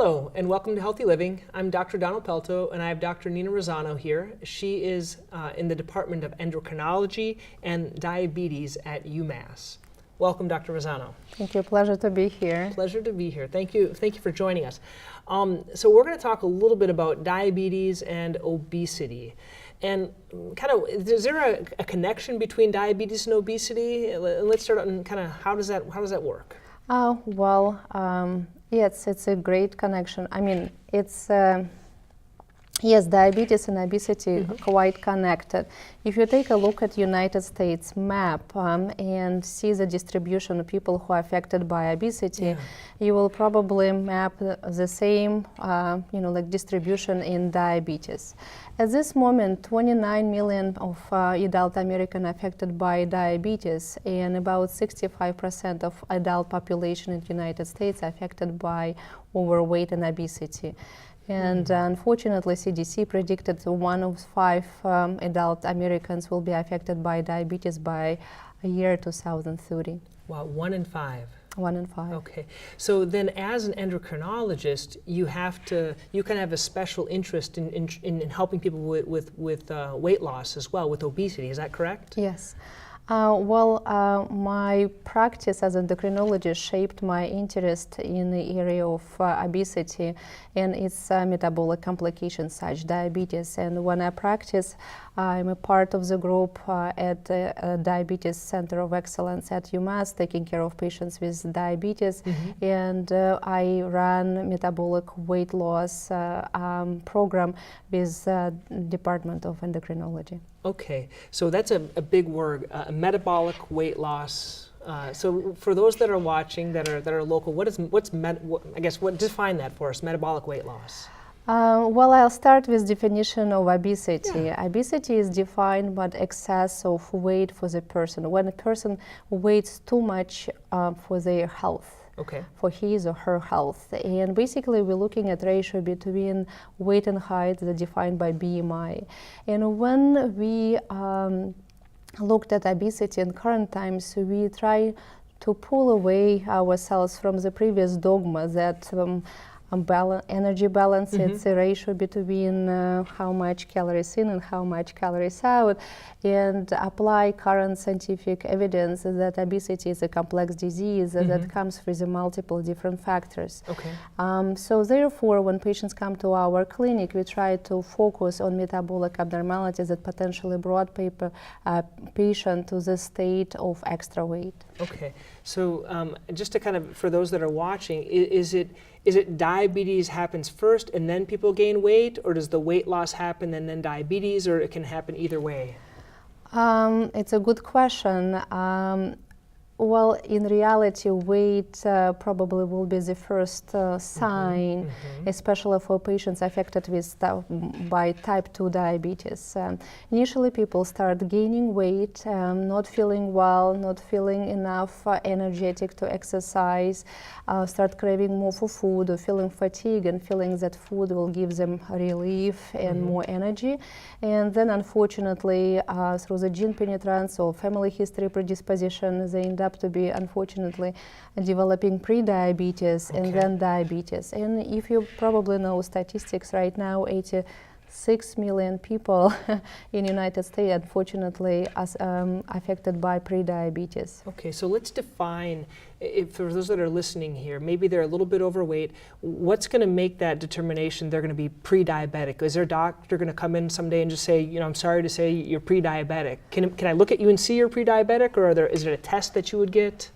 Hello, and welcome to Healthy Living. I'm Dr. Pelto, and I have Dr. Nina Rosano here. She is in the Department of Endocrinology and Diabetes at UMass. Welcome, Dr. Rosano. Thank you. Pleasure to be here. Pleasure to be here. Thank you for joining us. So we're going to talk a little bit about diabetes and obesity. And kind of, is there a connection between diabetes and obesity? Let's start on kind of how does that work? Yes, it's a great connection. I mean, it's yes, diabetes and obesity quite connected. If you take a look at United States map and see the distribution of people who are affected by obesity, you will probably map the same, like distribution in diabetes. At this moment, 29 million of adult Americans affected by diabetes, and about 65% of adult population in the United States affected by overweight and obesity. And unfortunately, CDC predicted 1 of 5 adult Americans will be affected by diabetes by year 2030. Wow, 1 in 5. 1 in 5. Okay, so then as an endocrinologist, you kind of have a special interest in helping people with weight loss as well, with obesity. Is that correct? Yes. My practice as an endocrinologist shaped my interest in the area of obesity and its metabolic complications such diabetes. And when I practice, I'm a part of the group at the Diabetes Center of Excellence at UMass, taking care of patients with diabetes. And I run metabolic weight loss program with Department of Endocrinology. Okay, so that's a big word, metabolic weight loss. So for those that are watching that are local, define that for us, metabolic weight loss. I'll start with definition of obesity. Yeah. Obesity is defined by excess of weight for the person. When a person weighs too much for their health. Okay. For his or her health. And basically we're looking at ratio between weight and height that's defined by BMI. And when we looked at obesity in current times, we try to pull away ourselves from the previous dogma that energy balance, it's a ratio between how much calories in and how much calories out, and apply current scientific evidence that obesity is a complex disease that comes with multiple different factors. Okay. So therefore, when patients come to our clinic, we try to focus on metabolic abnormalities that potentially brought patient to the state of extra weight. Okay, so just to kind of, for those that are watching, is it diabetes happens first and then people gain weight, or does the weight loss happen and then diabetes, or it can happen either way? It's a good question. In reality, weight probably will be the first sign, especially for patients affected by type 2 diabetes. Initially, people start gaining weight, not feeling well, not feeling enough energetic to exercise, start craving more for food, or feeling fatigue and feeling that food will give them relief and more energy. And then, unfortunately, through the gene penetrance or family history predisposition, they end up to be, unfortunately, developing pre-diabetes and then diabetes. And if you probably know statistics right now, 86 million people in the United States, unfortunately, are affected by pre-diabetes. Okay, so let's define, for those that are listening here, maybe they're a little bit overweight, what's going to make that determination they're going to be pre-diabetic? Is their doctor going to come in someday and just say, I'm sorry to say you're pre-diabetic? Can I look at you and see you're pre-diabetic, or is it a test that you would get?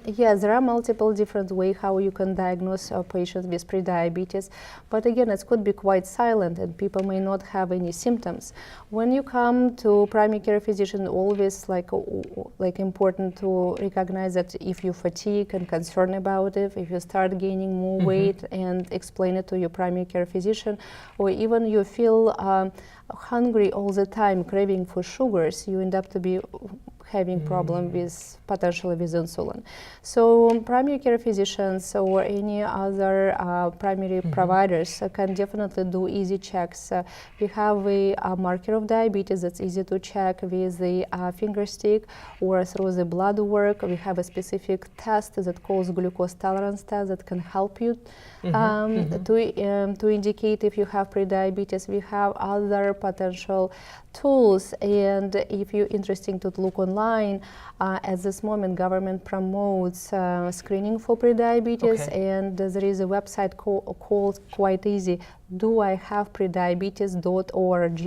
Yes, there are multiple different ways how you can diagnose a patient with pre-diabetes, but again, it could be quite silent and people may not have any symptoms. When you come to primary care physician, always like important to recognize that if you fatigue and concerned about it, if you start gaining more weight, and explain it to your primary care physician, or even you feel hungry all the time, craving for sugars, you end up to be having problem with potentially with insulin. So primary care physicians or any other primary providers can definitely do easy checks. We have a marker of diabetes that's easy to check with the finger stick or through the blood work. We have a specific test that calls glucose tolerance test that can help you to indicate if you have prediabetes. We have other potential tools, and if you're interested to look online, at this moment government promotes screening for prediabetes, and there is a website called quite easy, doihaveprediabetes.org,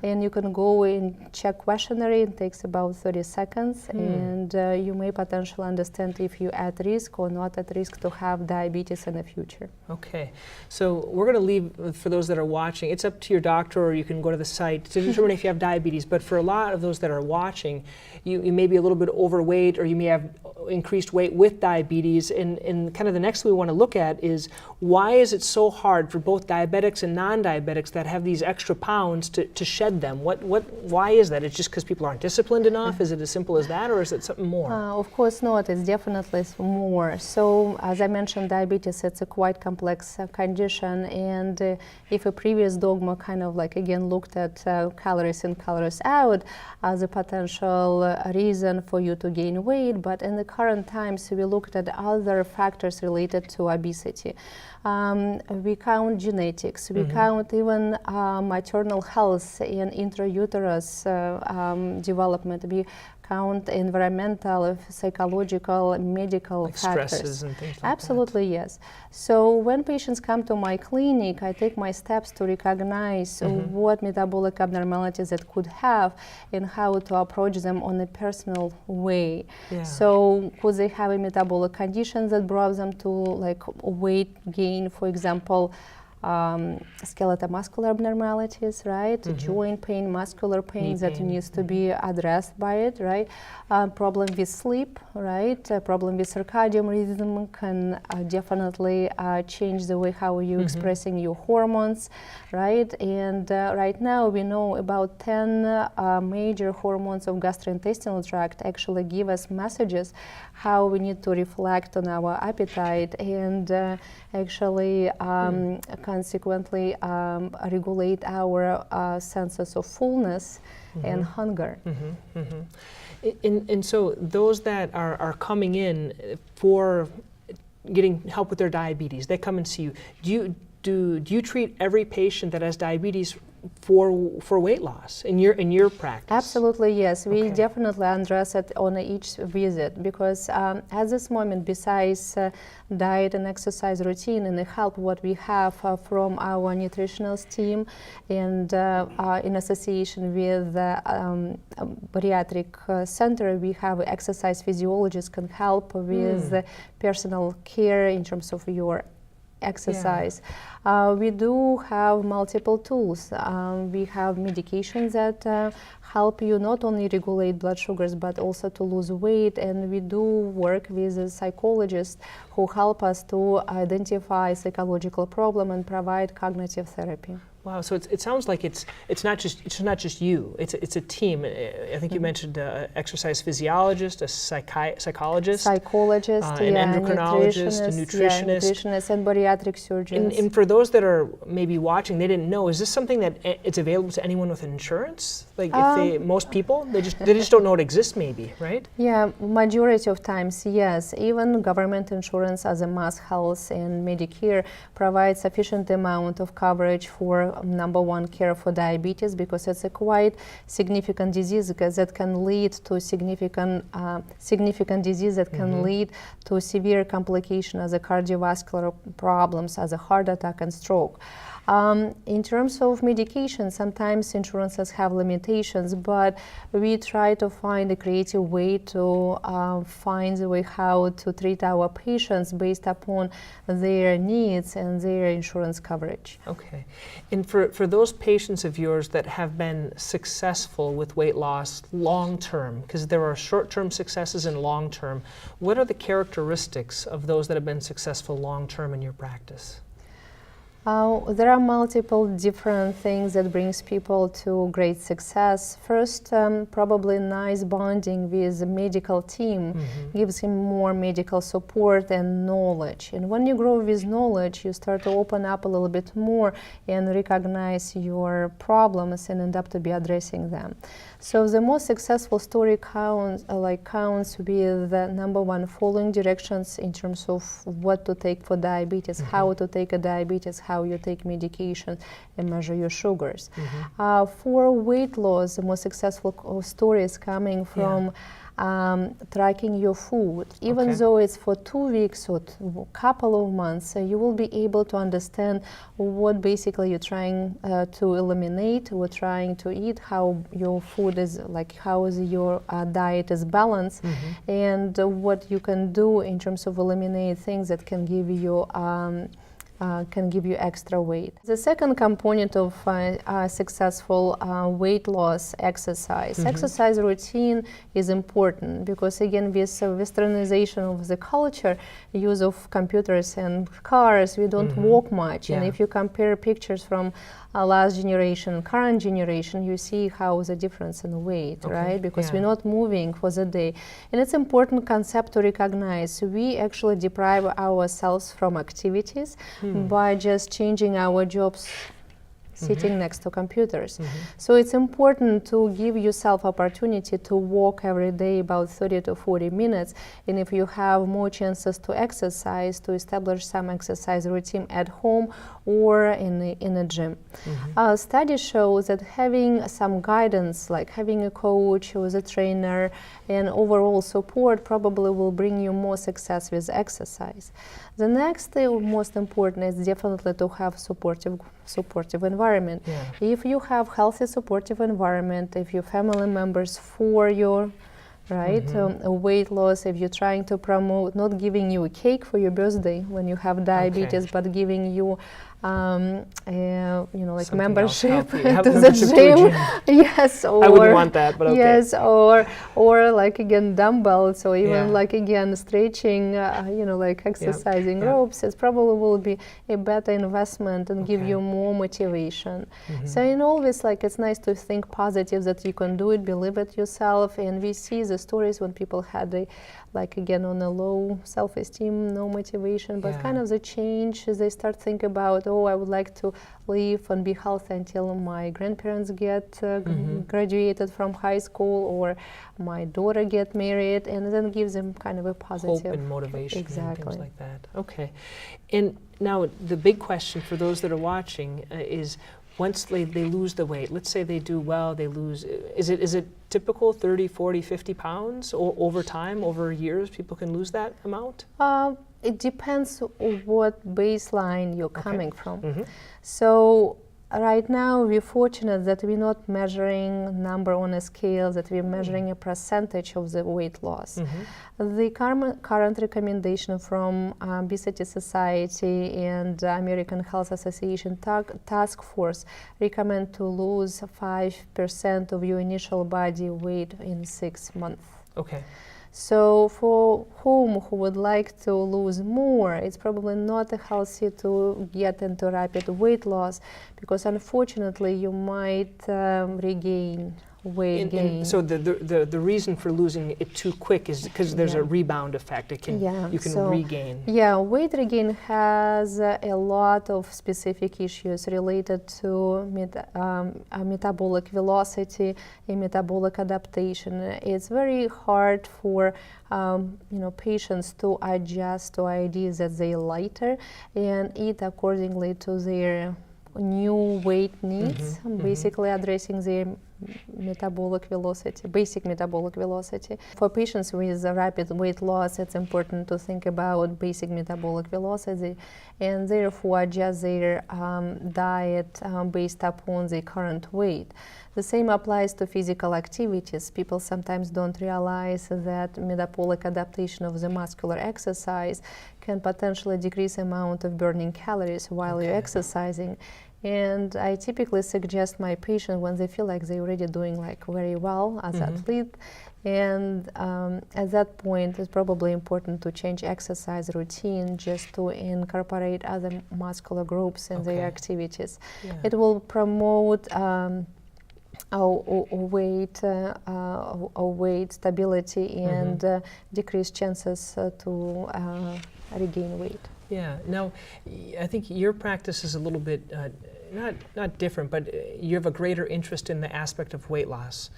and you can go and check questionnaire. It takes about 30 seconds, and you may potentially understand if you're at risk or not at risk to have diabetes in the future. Okay, so we're going to leave, for those that are watching, it's up to your doctor, or you can go to the site to determine if you have diabetes, but for a lot of those that are watching, you may be a little bit overweight, or you may have increased weight with diabetes, and kind of the next thing we want to look at is, why is it so hard for both diabetics and non-diabetics that have these extra pounds to shed them? Why is that? It's just because people aren't disciplined enough? Is it as simple as that, or is it something more? Of course not, it's definitely more. So as I mentioned, diabetes, it's a quite complex condition, and if a previous dogma kind of like again looked at calories in, calories out as a potential reason for you to gain weight, but in the current times we looked at other factors related to obesity. We count genetics, we count even maternal health and intrauterus development. We count environmental, psychological, medical like factors. Stresses and things like Absolutely, yes. So when patients come to my clinic, I take my steps to recognize what metabolic abnormalities it could have and how to approach them on a personal way. Yeah. So could they have a metabolic condition that brought them to like weight gain, for example, skeletal muscular abnormalities, right? Joint pain, muscular pain that needs to be addressed by it, right? Problem with sleep, right? Problem with circadian rhythm can definitely change the way how you're expressing your hormones, right? And right now we know about 10 major hormones of gastrointestinal tract actually give us messages how we need to reflect on our appetite and actually consequently regulate our senses of fullness and hunger. And so those that are coming in for getting help with their diabetes, they come and see you. Do you treat every patient that has diabetes for weight loss in your practice? Absolutely, yes. We definitely address it on each visit because at this moment, besides diet and exercise routine and the help what we have from our nutritionist team and in association with bariatric center, we have exercise physiologists can help with personal care in terms of your exercise. We do have multiple tools. We have medications that help you not only regulate blood sugars but also to lose weight, and we do work with a psychologist who help us to identify psychological problem and provide cognitive therapy. Wow, so it sounds like it's not just you. It's a team. I think you mentioned exercise physiologist, a psychologist, an endocrinologist, a nutritionist, and bariatric surgeons. And for those that are maybe watching, they didn't know. Is this something that it's available to anyone with insurance? Like if most people, they just don't know it exists, maybe, right? Yeah, majority of times, yes. Even government insurance as a Mass Health and Medicare provides sufficient amount of coverage for number one care for diabetes because it's a quite significant disease that can lead to significant disease that can lead to severe complication as a cardiovascular problems, as a heart attack and stroke. In terms of medication, sometimes insurances have limitations, but we try to find a creative way to find the way how to treat our patients based upon their needs and their insurance coverage. Okay. And for those patients of yours that have been successful with weight loss long term, because there are short-term successes and long-term, what are the characteristics of those that have been successful long term in your practice? There are multiple different things that brings people to great success. First, probably nice bonding with the medical team gives him more medical support and knowledge. And when you grow with knowledge, you start to open up a little bit more and recognize your problems and end up to be addressing them. So the most successful story counts with the number one, following directions in terms of what to take for diabetes, how to take a diabetes, how you take medication and measure your sugars. For weight loss, the most successful story is coming from tracking your food. Even though it's for 2 weeks or a couple of months, you will be able to understand what basically you're trying to eliminate, what trying to eat, how your food is, like how is your diet is balanced, and what you can do in terms of eliminate things that can give you extra weight. The second component of successful weight loss, exercise. Exercise routine is important because, again, with westernization of the culture, use of computers and cars, we don't walk much. And if you compare pictures from last generation, current generation, you see how the difference in weight, right? Because we're not moving for the day. And it's important concept to recognize. We actually deprive ourselves from activities by just changing our jobs sitting next to computers. So it's important to give yourself opportunity to walk every day about 30 to 40 minutes. And if you have more chances to exercise, to establish some exercise routine at home or in a gym. Studies show that having some guidance, like having a coach or a trainer and overall support probably will bring you more success with exercise. The next thing, most important, is definitely to have supportive environment. If you have healthy supportive environment, if your family members for your weight loss, if you're trying to promote not giving you a cake for your birthday when you have diabetes, but giving you like something membership to the gym. Yes, or I wouldn't want that, but okay. Yes, or like again dumbbells, or even like again stretching, like exercising ropes. It probably will be a better investment and give you more motivation. So in always, like, it's nice to think positive that you can do it, believe it yourself, and we see the stories when people had on a low self-esteem, no motivation, but kind of the change, they start think about, I would like to live and be healthy until my grandparents get graduated from high school, or my daughter get married, and then gives them kind of a positive hope and motivation, and things like that. Okay, and now the big question for those that are watching is, once they lose the weight, let's say they do well, they lose, is it typical 30, 40, 50 pounds, or over time, over years, people can lose that amount? It depends what baseline you're coming from. So right now we're fortunate that we're not measuring number on a scale, that we're measuring a percentage of the weight loss. The current recommendation from Obesity Society and American Health Association Task Force recommend to lose 5% of your initial body weight in 6 months. Okay. So for who would like to lose more, it's probably not healthy to get into rapid weight loss, because unfortunately you might regain weight gain. So the reason for losing it too quick is because there's a rebound effect. It can you can regain. Yeah, weight regain has a lot of specific issues related to metabolic velocity and metabolic adaptation. It's very hard for patients to adjust to ideas that they're lighter and eat accordingly to their new weight needs, basically addressing their metabolic velocity, basic metabolic velocity. For patients with rapid weight loss, it's important to think about basic metabolic velocity and therefore adjust their diet based upon their current weight. The same applies to physical activities. People sometimes don't realize that metabolic adaptation of the muscular exercise can potentially decrease the amount of burning calories while you're exercising. And I typically suggest my patient when they feel like they're already doing like very well as athlete, and at that point it's probably important to change exercise routine just to incorporate other muscular groups in their activities. Yeah. It will promote weight stability and decrease chances to regain weight. Yeah. Now, I think your practice is a little bit not different, but you have a greater interest in the aspect of weight loss.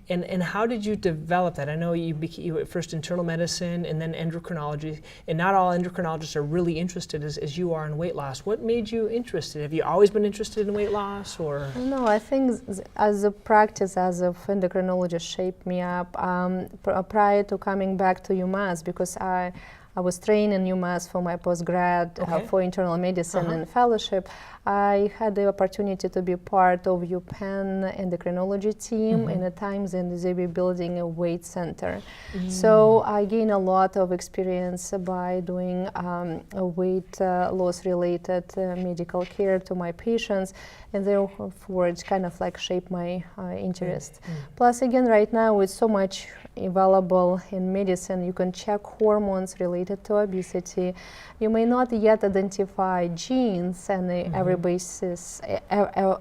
And how did you develop that? I know you at first internal medicine and then endocrinology, and not all endocrinologists are really interested as you are in weight loss. What made you interested? Have you always been interested in weight loss, or? No, I think as a practice as a endocrinologist shaped me up prior to coming back to UMass, because I was trained in UMass for my postgrad for internal medicine and fellowship. I had the opportunity to be part of UPenn endocrinology team, and at times they were building a weight center. So I gained a lot of experience by doing weight loss related medical care to my patients, and therefore it kind of like shaped my interest. Plus again, right now with so much available in medicine, you can check hormones related to obesity. You may not yet identify genes on a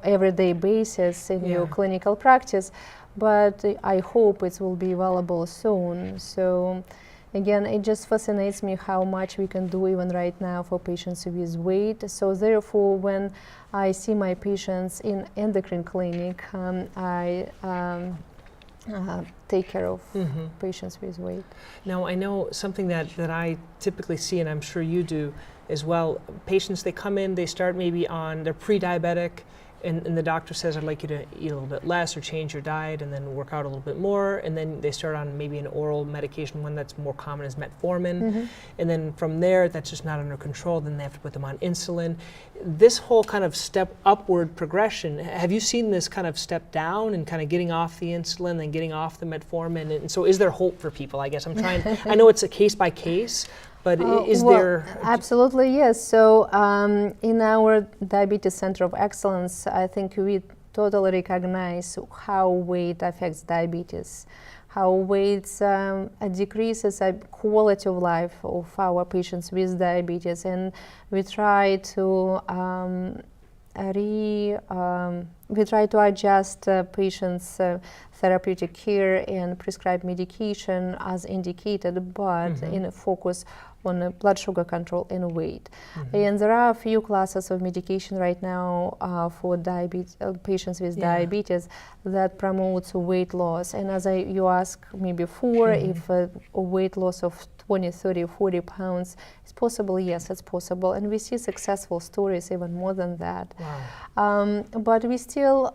everyday basis in your clinical practice, but I hope it will be available soon. So again, it just fascinates me how much we can do even right now for patients with weight. So therefore, when I see my patients in endocrine clinic, I take care of patients with weight. Now, I know something that I typically see, and I'm sure you do as well, patients, they come in, they start maybe on, they're pre-diabetic, and the doctor says, I'd like you to eat a little bit less or change your diet and then work out a little bit more, and then they start on maybe an oral medication. One that's more common is metformin, and then from there, that's just not under control, then they have to put them on insulin. This whole kind of step upward progression, have you seen this kind of step down and kind of getting off the insulin and getting off the metformin? And so is there hope for people? I guess I'm trying, I know it's a case by case, but is there? Absolutely, yes. So in our Diabetes Center of Excellence, I think we totally recognize how weight affects diabetes, how weight decreases the quality of life of our patients with diabetes, and we try to adjust patients' therapeutic care and prescribe medication as indicated, but in a focus on blood sugar control and weight. And there are a few classes of medication right now for patients with diabetes that promotes weight loss. And as you asked me before, if a weight loss of 20, 30, 40 pounds is possible, yes, it's possible. And we see successful stories even more than that. Wow. But we still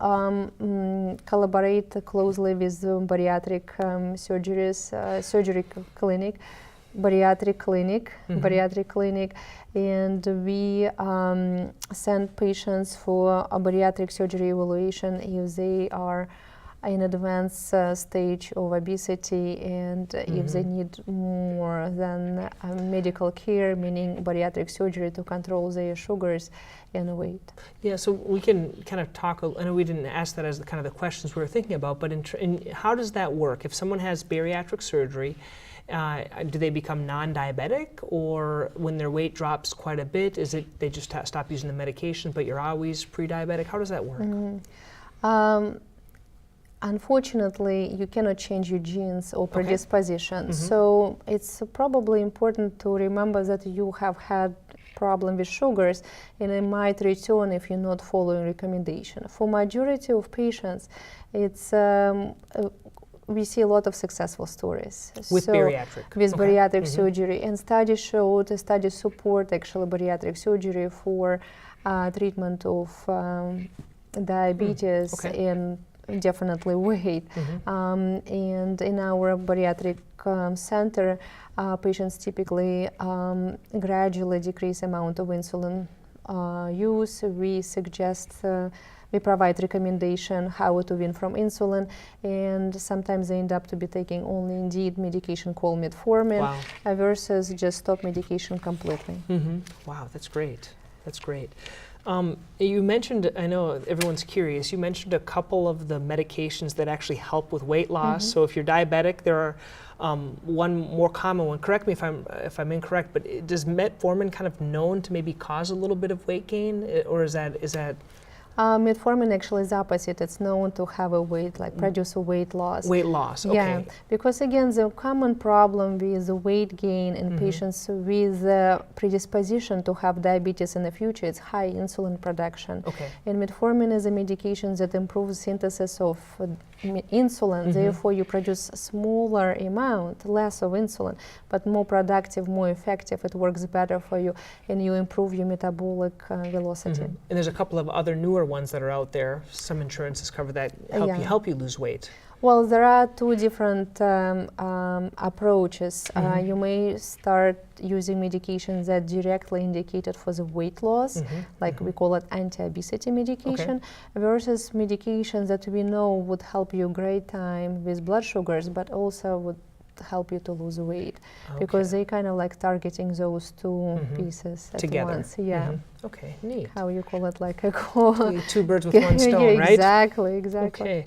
collaborate closely with the bariatric surgery clinic, bariatric clinic, and we send patients for a bariatric surgery evaluation if they are in advanced stage of obesity, and if they need more than medical care, meaning bariatric surgery to control their sugars and weight. Yeah, so we can kind of talk, I know we didn't ask that as the kind of the questions we were thinking about, but in how does that work? If someone has bariatric surgery, do they become non-diabetic, or when their weight drops quite a bit, is it they just stop using the medication, but you're always pre-diabetic? How does that work? Unfortunately, you cannot change your genes or predisposition. So it's probably important to remember that you have had problem with sugars, and it might return if you're not following recommendation. For majority of patients, it's we see a lot of successful stories. With bariatric? With bariatric surgery. And studies support actually bariatric surgery for treatment of diabetes and definitely weight. And in our bariatric center, patients typically gradually decrease amount of insulin use. We suggest we provide recommendation how to wean from insulin, and sometimes they end up to be taking only indeed medication called metformin versus just stop medication completely. Wow, that's great. That's great. You mentioned, I know everyone's curious, you mentioned a couple of the medications that actually help with weight loss. So if you're diabetic, there are one more common one. Correct me if I'm incorrect, but does metformin kind of known to maybe cause a little bit of weight gain, or is that? Metformin actually is opposite. It's known to have a produce a weight loss. Weight loss, okay. Yeah, because again, the common problem with weight gain in patients with predisposition to have diabetes in the future is high insulin production. Okay. And metformin is a medication that improves synthesis of insulin. Therefore, you produce a smaller amount, less of insulin, but more productive, more effective. It works better for you, and you improve your metabolic velocity. And there's a couple of other newer ones that are out there. Some insurances cover that help you lose weight. Well, there are two different approaches. You may start using medications that directly indicated for the weight loss, like we call it anti-obesity medication, versus medications that we know would help you great time with blood sugars, but also would help you to lose weight, because they kind of like targeting those two pieces at once. Yeah. Okay, neat. How you call it, like a two birds with one stone, right? Exactly. Okay.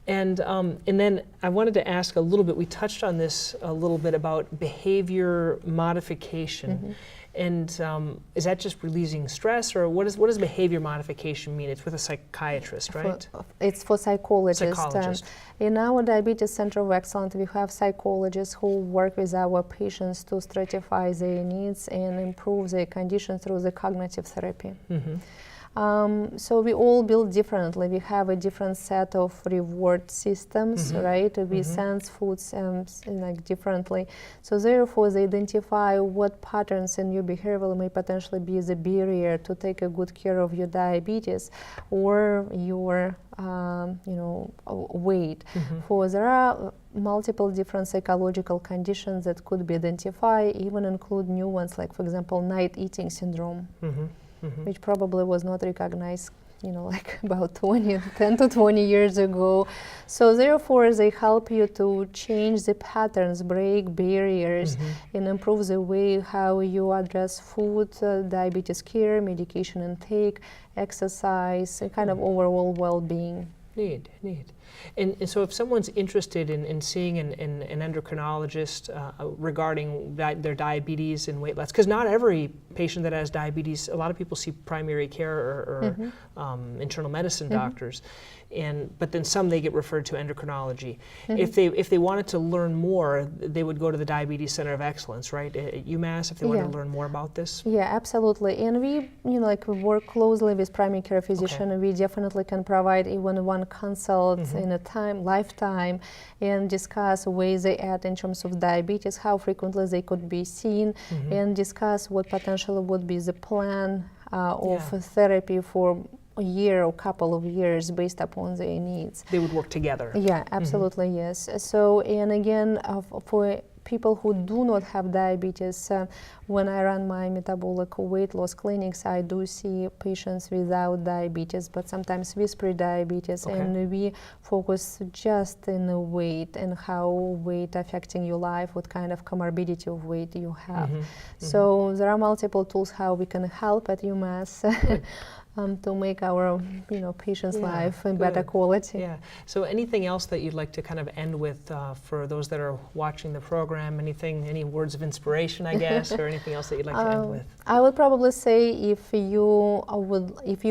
And then I wanted to ask a little bit, we touched on this a little bit about behavior modification. And is that just releasing stress, or what does behavior modification mean? It's with a psychiatrist, right? It's for psychologists. Psychologist. In our Diabetes Center of Excellence, we have psychologists who work with our patients to stratify their needs and improve their condition through the cognitive therapy. So we all build differently. We have a different set of reward systems, right? We sense foods like differently. So therefore, they identify what patterns in your behavior may potentially be the barrier to take a good care of your diabetes or your weight. For there are multiple different psychological conditions that could be identified, even include new ones, like for example, night eating syndrome. Which probably was not recognized, like about 10 to 20 years ago. So therefore, they help you to change the patterns, break barriers, and improve the way how you address food, diabetes care, medication intake, exercise, and kind of overall well-being. Neat. And so if someone's interested in seeing an endocrinologist regarding their diabetes and weight loss, because not every patient that has diabetes, a lot of people see primary care or internal medicine doctors, but then some they get referred to endocrinology. If they wanted to learn more, they would go to the Diabetes Center of Excellence, right, at UMass, if they wanted to learn more about this? Yeah, absolutely. And we, we work closely with primary care physician, and we definitely can provide even one consult in a lifetime, and discuss ways they add in terms of diabetes, how frequently they could be seen, and discuss what potentially would be the plan of therapy for a year or couple of years based upon their needs. They would work together. Yeah, absolutely, yes. So, and again, for people who do not have diabetes, when I run my metabolic weight loss clinics, I do see patients without diabetes, but sometimes with pre-diabetes, and we focus just in the weight and how weight affecting your life, what kind of comorbidity of weight you have. So there are multiple tools how we can help at UMass. To make our patients' life in better quality. Yeah. So anything else that you'd like to kind of end with for those that are watching the program? Any words of inspiration, I guess, or anything else that you'd like to end with? I would probably say if you're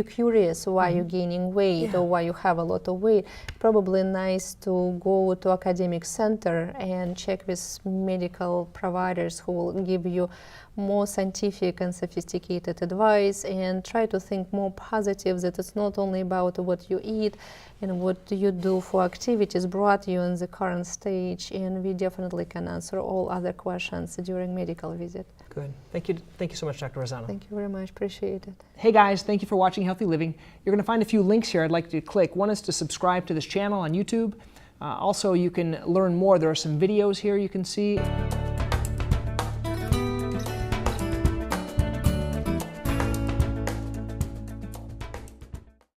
curious why you're gaining weight or why you have a lot of weight, probably nice to go to academic center and check with medical providers who will give you more scientific and sophisticated advice, and try to think more positive, that it's not only about what you eat and what you do for activities brought you in the current stage, and we definitely can answer all other questions during medical visit. Good. Thank you so much, Dr. Rosano. Thank you very much. Appreciate it. Hey guys, thank you for watching Healthy Living. You're going to find a few links here I'd like you to click. One is to subscribe to this channel on YouTube. Also, you can learn more. There are some videos here you can see.